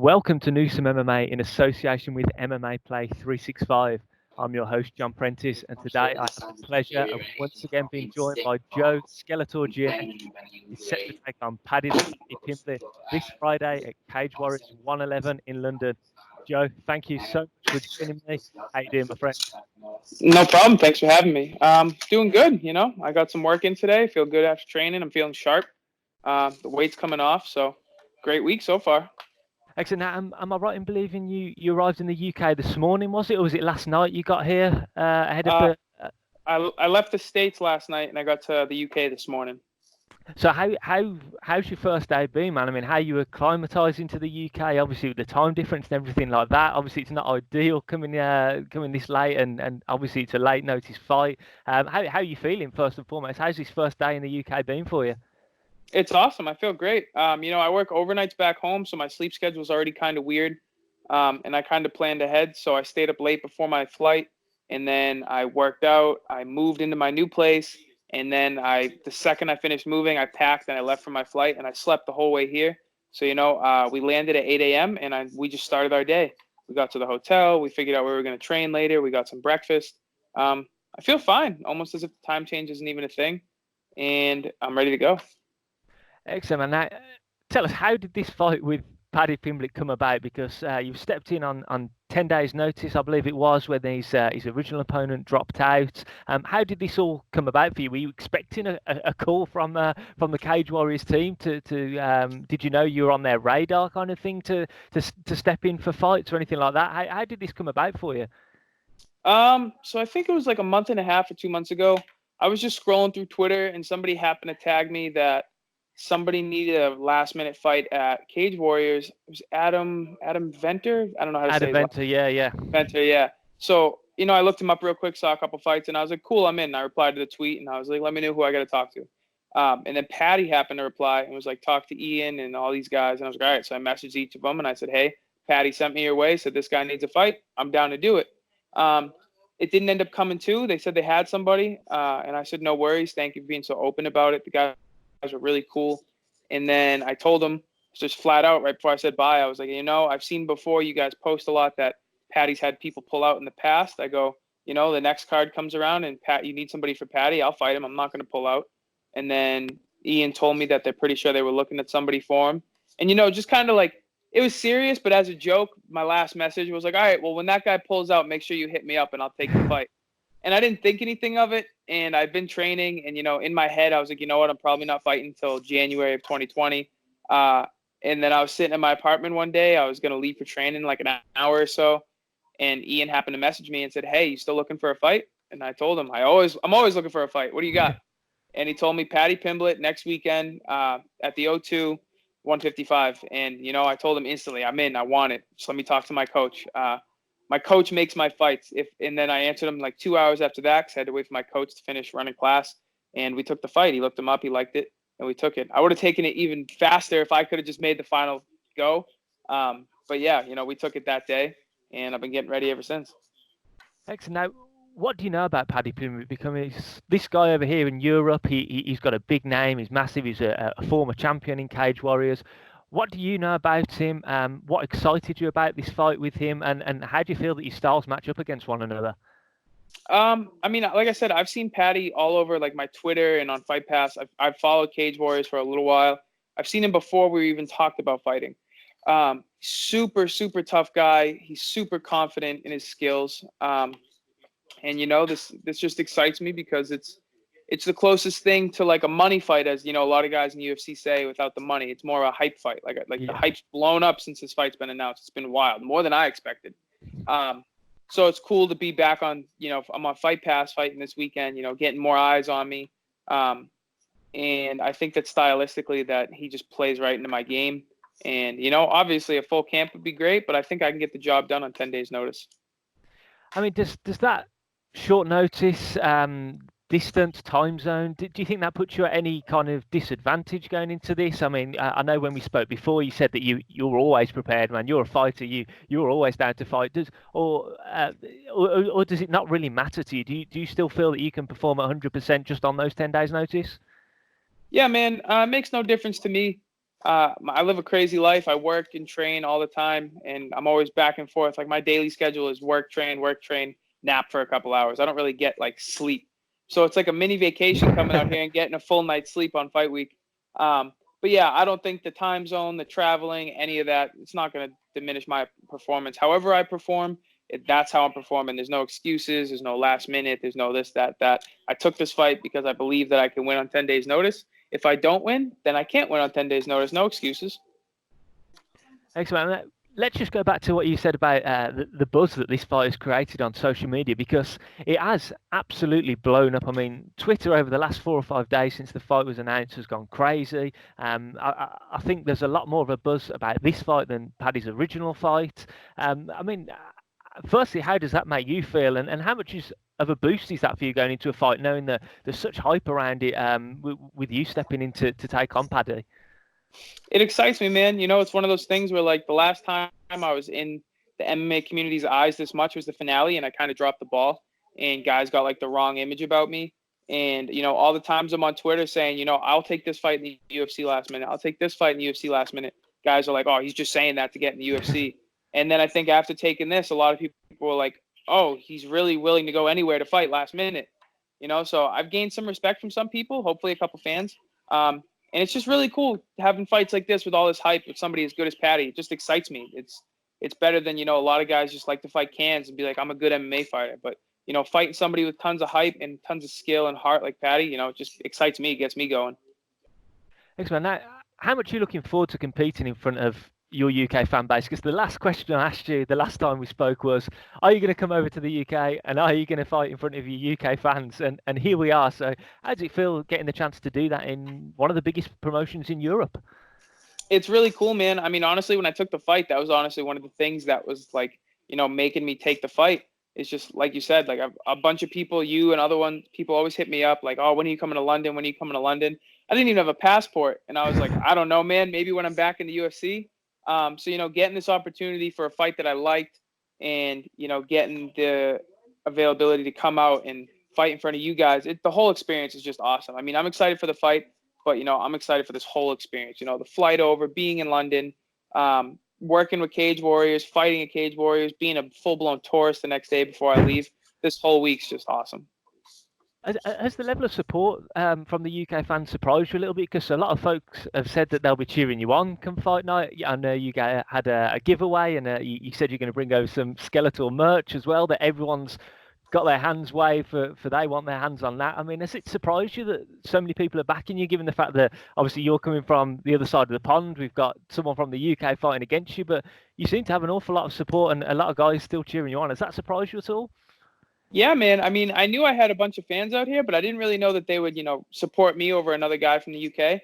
Welcome to Newsome MMA in association with MMA Play 365. I'm your host, Jon Prentice, and today I have the pleasure of once again being joined by Joe Skeletor Giannetti. He's set to take on Paddy Pimblett this Friday at Cage Warriors 111 in London. Joe, thank you so much for joining me. How you doing, my friend? No problem. Thanks for having me. Doing good. I got some work in today. Feel good after training. I'm feeling sharp. The weight's coming off, so great week so far. Excellent. Now, am I right in believing you arrived in the UK this morning, was it? Or was it last night you got here ahead of the... I left the States last night and I got to the UK this morning. So how's your first day been, man? I mean, how you acclimatizing to the UK? Obviously, with the time difference and everything like that. Obviously, it's not ideal coming this late, and obviously it's a late notice fight. How are you feeling first and foremost? How's this first day in the UK been for you? It's awesome. I feel great. I work overnights back home, so my sleep schedule is already kind of weird. And I kind of planned ahead, so I stayed up late before my flight, and then I worked out. I moved into my new place. And then the second I finished moving, I packed and I left for my flight and I slept the whole way here. So, we landed at 8 a.m. and we just started our day. We got to the hotel. We figured out where we were going to train later. We got some breakfast. I feel fine, almost as if the time change isn't even a thing. And I'm ready to go. Excellent. Now, tell us, how did this fight with Paddy Pimblett come about? Because you've stepped in on 10 days' notice, I believe it was, when his original opponent dropped out. How did this all come about for you? Were you expecting a call from the Cage Warriors team to did you know you were on their radar kind of thing to step in for fights or anything like that? How did this come about for you? So I think it was like a month and a half or 2 months ago. I was just scrolling through Twitter and somebody happened to tag me that somebody needed a last-minute fight at Cage Warriors. It was Adam Venter. I don't know how to say it. Adam Venter, yeah. Venter, yeah. So, I looked him up real quick, saw a couple fights, and I was like, cool, I'm in. I replied to the tweet, and I was like, let me know who I got to talk to. And then Paddy happened to reply and was like, talk to Ian and all these guys. And I was like, all right. So I messaged each of them, and I said, hey, Paddy sent me your way, said this guy needs a fight. I'm down to do it. It didn't end up coming to. They said they had somebody, and I said, no worries. Thank you for being so open about it. The guys were really cool. And then I told them just flat out right before I said bye, I was like, I've seen before you guys post a lot that Paddy's had people pull out in the past. I go, the next card comes around and you need somebody for Paddy, I'll fight him. I'm not going to pull out. And then Ian told me that they're pretty sure they were looking at somebody for him. And, just kind of like, it was serious, but as a joke, my last message was like, all right, well, when that guy pulls out, make sure you hit me up and I'll take the fight. And I didn't think anything of it. And I've been training. And, in my head, I was like, you know what? I'm probably not fighting until January of 2020. And then I was sitting in my apartment one day. I was going to leave for training like an hour or so. And Ian happened to message me and said, hey, you still looking for a fight? And I told him, I'm always looking for a fight. What do you got? And he told me Paddy Pimblett next weekend at the O2, 155. And, I told him instantly, I'm in. I want it. Just let me talk to my coach. My coach makes my fights. And then I answered him like 2 hours after that because I had to wait for my coach to finish running class. And we took the fight. He looked him up. He liked it. And we took it. I would have taken it even faster if I could have just made the final go. But yeah, we took it that day. And I've been getting ready ever since. Excellent. Now, what do you know about Paddy Pimblett? Because this guy over here in Europe, he's got a big name. He's massive. He's a former champion in Cage Warriors. What do you know about him? What excited you about this fight with him? And how do you feel that your styles match up against one another? I mean, like I said, I've seen Paddy all over like my Twitter and on Fight Pass. I've followed Cage Warriors for a little while. I've seen him before we even talked about fighting. Super, super tough guy. He's super confident in his skills. And this just excites me because it's the closest thing to like a money fight, as a lot of guys in the UFC say, without the money. It's more a hype fight. Like The hype's blown up since this fight's been announced. It's been wild, more than I expected. So it's cool to be back on, I'm on Fight Pass fighting this weekend, getting more eyes on me. And I think that stylistically that he just plays right into my game. And, obviously a full camp would be great, but I think I can get the job done on 10 days notice. I mean, does that short notice, distance, time zone, do you think that puts you at any kind of disadvantage going into this? I mean, I know when we spoke before, you said that you were always prepared, man. You're a fighter. You're always down to fight. Or does it not really matter to you? Do you still feel that you can perform 100% just on those 10 days notice? Yeah, man. It makes no difference to me. I live a crazy life. I work and train all the time, and I'm always back and forth. Like my daily schedule is work, train, nap for a couple hours. I don't really get like sleep. So it's like a mini vacation coming out here and getting a full night's sleep on fight week. But yeah, I don't think the time zone, the traveling, any of that, it's not going to diminish my performance. However I perform, that's how I'm performing. There's no excuses. There's no last minute. There's no this, that. I took this fight because I believe that I can win on 10 days notice. If I don't win, then I can't win on 10 days notice. No excuses. Excellent. Let's just go back to what you said about the buzz that this fight has created on social media, because it has absolutely blown up. I mean, Twitter over the last 4 or 5 days since the fight was announced has gone crazy. I think there's a lot more of a buzz about this fight than Paddy's original fight. I mean, firstly, how does that make you feel, and how much of a boost is that for you going into a fight, knowing that there's such hype around it, with you stepping in to take on Paddy? It excites me, man. You know, it's one of those things where, like, the last time I was in the MMA community's eyes this much was the finale, and I kind of dropped the ball, and guys got, like, the wrong image about me. And, you know, all the times I'm on Twitter saying, you know, I'll take this fight in the UFC last minute. I'll take this fight in the UFC last minute. Guys are like, oh, he's just saying that to get in the UFC. And then I think after taking this, a lot of people were like, oh, he's really willing to go anywhere to fight last minute. You know, so I've gained some respect from some people, hopefully a couple fans. And it's just really cool having fights like this with all this hype with somebody as good as Paddy. It just excites me. It's better than, you know, a lot of guys just like to fight cans and be like, I'm a good MMA fighter. But, you know, fighting somebody with tons of hype and tons of skill and heart like Paddy, you know, it just excites me, gets me going. Excellent. Now, how much are you looking forward to competing in front of your UK fan base? Because the last question I asked you the last time we spoke was, are you going to come over to the UK and are you going to fight in front of your UK fans? And here we are. So how does it feel getting the chance to do that in one of the biggest promotions in Europe? It's really cool, man. I mean, honestly, when I took the fight, that was honestly one of the things that was like, you know, making me take the fight. It's just like you said, like a bunch of people, you and other people always hit me up like, oh, when are you coming to London? When are you coming to London? I didn't even have a passport. And I was like, I don't know, man, maybe when I'm back in the UFC. So, you know, getting this opportunity for a fight that I liked and, you know, getting the availability to come out and fight in front of you guys, the whole experience is just awesome. I mean, I'm excited for the fight, but, you know, I'm excited for this whole experience, you know, the flight over, being in London, working with Cage Warriors, fighting at Cage Warriors, being a full-blown tourist the next day before I leave. This whole week's just awesome. Has the level of support from the UK fans surprised you a little bit? Because a lot of folks have said that they'll be cheering you on come fight night. I know you had a giveaway, and you said you're going to bring over some Skeletor merch as well, that everyone's got their hands waved for they want their hands on that. I mean, has it surprised you that so many people are backing you, given the fact that obviously you're coming from the other side of the pond? We've got someone from the UK fighting against you, but you seem to have an awful lot of support and a lot of guys still cheering you on. Has that surprised you at all? Yeah, man. I mean, I knew I had a bunch of fans out here, but I didn't really know that they would, you know, support me over another guy from the UK.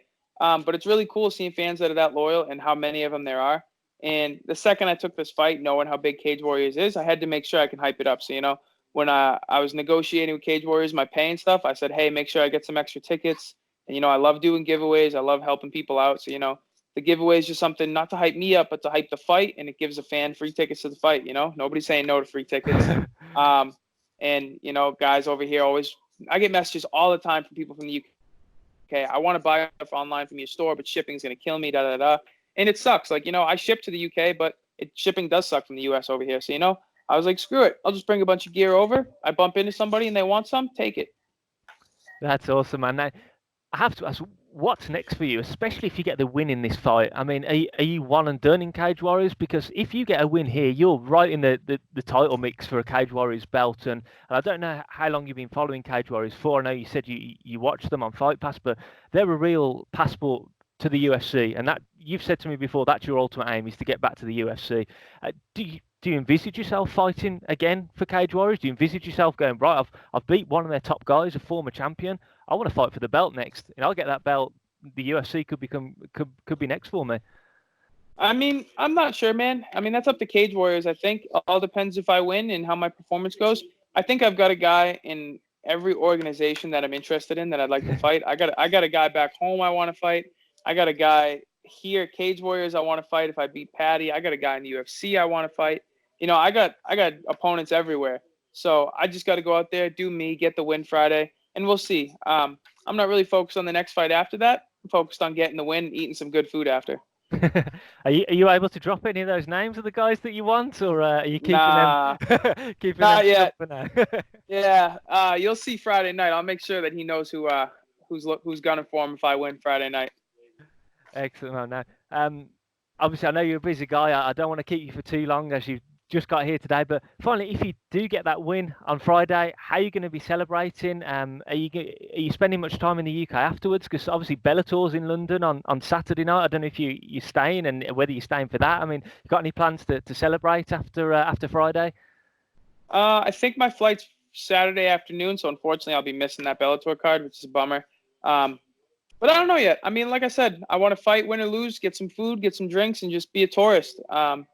But it's really cool seeing fans that are that loyal and how many of them there are. And the second I took this fight, knowing how big Cage Warriors is, I had to make sure I can hype it up. So, you know, when I was negotiating with Cage Warriors, my pay and stuff, I said, hey, make sure I get some extra tickets. And, you know, I love doing giveaways. I love helping people out. So, you know, the giveaway is just something not to hype me up, but to hype the fight. And it gives a fan free tickets to the fight. You know, nobody's saying no to free tickets. And, you know, guys over here I get messages all the time from people from the UK. I want to buy stuff online from your store, but shipping's going to kill me, And it sucks. Like, you know, I ship to the UK, but shipping does suck from the US over here. So, you know, I was like, screw it. I'll just bring a bunch of gear over. I bump into somebody and they want some, take it. That's awesome, man. Now, I have to ask, what's next for you, especially if you get the win in this fight? I mean, are you one and done in Cage Warriors? Because if you get a win here, you're right in the title mix for a Cage Warriors belt. And I don't know how long you've been following Cage Warriors for. I know you said you watch them on Fight Pass, but they're a real passport to the UFC. And that, you've said to me before, that's your ultimate aim, is to get back to the UFC. Do you envisage yourself fighting again for Cage Warriors? Do you envisage yourself going, right, I've beat one of their top guys, a former champion. I want to fight for the belt next, and I'll get that belt. The UFC could be next for me. I mean, I'm not sure, man. I mean, that's up to Cage Warriors. I think all depends if I win and how my performance goes. I think I've got a guy in every organization that I'm interested in that I'd like to fight. I got a guy back home I want to fight. I got a guy here, Cage Warriors, I want to fight if I beat Paddy. I got a guy in the UFC I want to fight. You know, I got opponents everywhere. So I just got to go out there, do me, get the win Friday, and we'll see. I'm not really focused on the next fight after that. focused on getting the win, and eating some good food after. Are you able to drop any of those names of the guys that you want, or are you keeping Nah, them keeping not them yet. for now? Yeah, you'll see Friday night. I'll make sure that he knows who's gunning for him if I win Friday night. Excellent, man. Now, obviously, I know you're a busy guy. I don't want to keep you for too long as you've just got here today. But finally, if you do get that win on Friday, how are you going to be celebrating? Are you spending much time in the UK afterwards? Because obviously Bellator's in London on Saturday night. I don't know if you're staying and whether you're staying for that. I mean, you got any plans to celebrate after Friday? I think my flight's Saturday afternoon, so unfortunately I'll be missing that Bellator card, which is a bummer. But I don't know yet. I mean, like I said, I want to fight, win or lose, get some food, get some drinks, and just be a tourist. I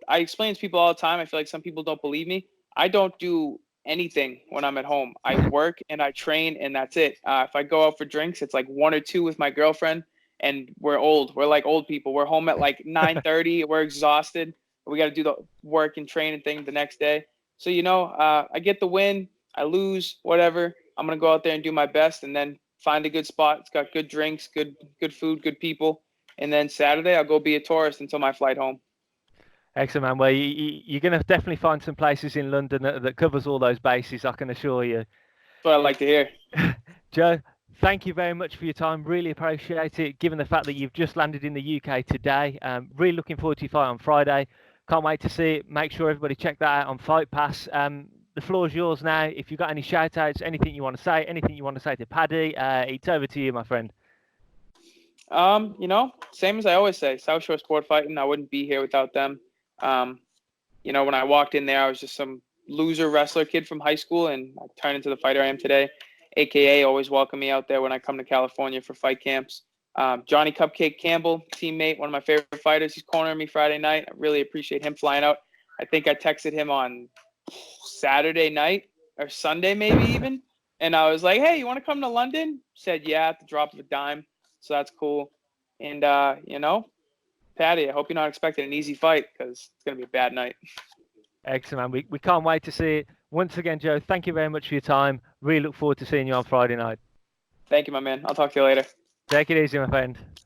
explain to people all the time. I feel like some people don't believe me. I don't do anything when I'm at home. I work and I train, and that's it. If I go out for drinks, it's like 1 or 2 with my girlfriend, and we're old. We're like old people. We're home at like 9:30. We're exhausted. We got to do the work and training thing the next day. So, I get the win. I lose, whatever. I'm going to go out there and do my best, and then find a good spot. It's got good drinks, good food, good people. And then Saturday, I'll go be a tourist until my flight home. Excellent, man. Well, you're going to definitely find some places in London that covers all those bases, I can assure you. That's what I like to hear. Joe, thank you very much for your time. Really appreciate it, given the fact that you've just landed in the UK today. Really looking forward to your fight on Friday. Can't wait to see it. Make sure everybody check that out on Fight Pass. The floor is yours now. If you've got any shout-outs, anything you want to say, anything you want to say to Paddy, it's over to you, my friend. Same as I always say, South Shore Sport Fighting, I wouldn't be here without them. When I walked in there, I was just some loser wrestler kid from high school, and I turned into the fighter I am today. AKA always welcome me out there when I come to California for fight camps. Johnny Cupcake Campbell, teammate, one of my favorite fighters. He's cornering me Friday night. I really appreciate him flying out. I think I texted him on Saturday night or Sunday maybe even. And I was like, hey, you want to come to London? Said, yeah, at the drop of a dime. So that's cool. And, Paddy, I hope you're not expecting an easy fight because it's going to be a bad night. Excellent, man. We can't wait to see it. Once again, Joe, thank you very much for your time. Really look forward to seeing you on Friday night. Thank you, my man. I'll talk to you later. Take it easy, my friend.